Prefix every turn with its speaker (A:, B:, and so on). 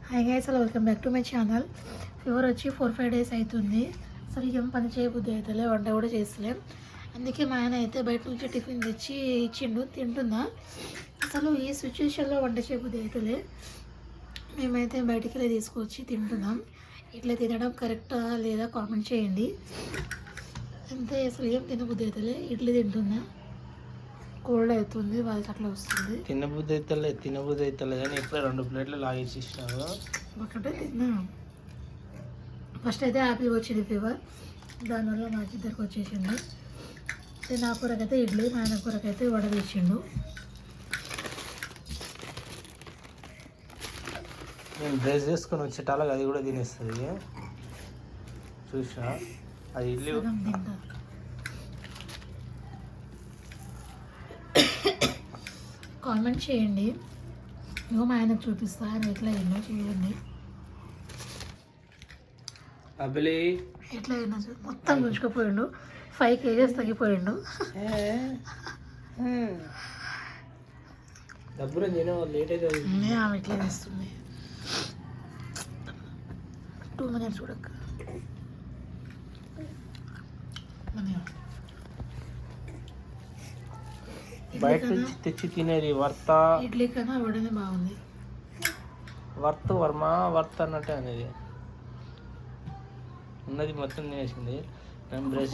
A: Hi guys, welcome back to my channel. Fever వచ్చి 4-5 days అవుతుంది. అసలు ఏం పని చేయబుద్ధి అవుతలే, వంట కూడా చేస్తలేం. అందుకే మా ఆయన అయితే బయట నుంచి టిఫిన్ తెచ్చి ఇచ్చిండు, తింటున్నా. అసలు ఈ సిచ్యువేషన్లో వంట చేయబుద్ధి అవుతలే. మేమైతే బయటికి వెళ్ళి తీసుకొచ్చి తింటున్నాం. ఇట్లా తినడం కరెక్టా లేదా కామెంట్ చేయండి. అంతే, అసలు ఏం తినబుద్ధి అవుతలే. ఇడ్లీ తింటున్నా, కోల్డ్ అవుతుంది, వాళ్ళకి అట్లా వస్తుంది.
B: తినబుద్ధి అవుతలే కానీ ఎప్పుడే 2 ప్లేట్లు లాగేసినావు.
A: ఒకటే తిన్నా. ఫస్ట్ అయితే హ్యాపీగా వచ్చింది ఫీవర్, దానివల్ల నాకు ఇద్దరికి వచ్చేసింది. నా కూరకైతే ఇడ్లీ, మా ఆయన కూరకైతే వడలు ఇచ్చిండు.
B: నేను డ్రెస్ చేసుకొని వచ్చేటాలకు అది కూడా తినేస్తుంది. చూసా అది ఇడ్లీ
A: తింటా. కామెంట్ చేయండి. ఇగో మా ఆయనకు చూపిస్తా, ఆయన ఎట్లా అయినా చేయండి.
B: అబ్బలి
A: ఎట్లా అయినా మొత్తం గుంజుకుపోయిండు, 5 kgs తగ్గిపోయిండు.
B: డబ్బులు నేను లేట్ అయితే
A: ఆమె ఎట్లా చేస్తుంది. 2 minutes చూడక
B: బయట నుంచి తెచ్చి తినేది వర్త.
A: ఇడ్లీ కన్నా వడనే బాగుంది.
B: వర్త అన్నట్టే అనేది ఉన్నది మొత్తం తినేసింది. నేను బ్రష్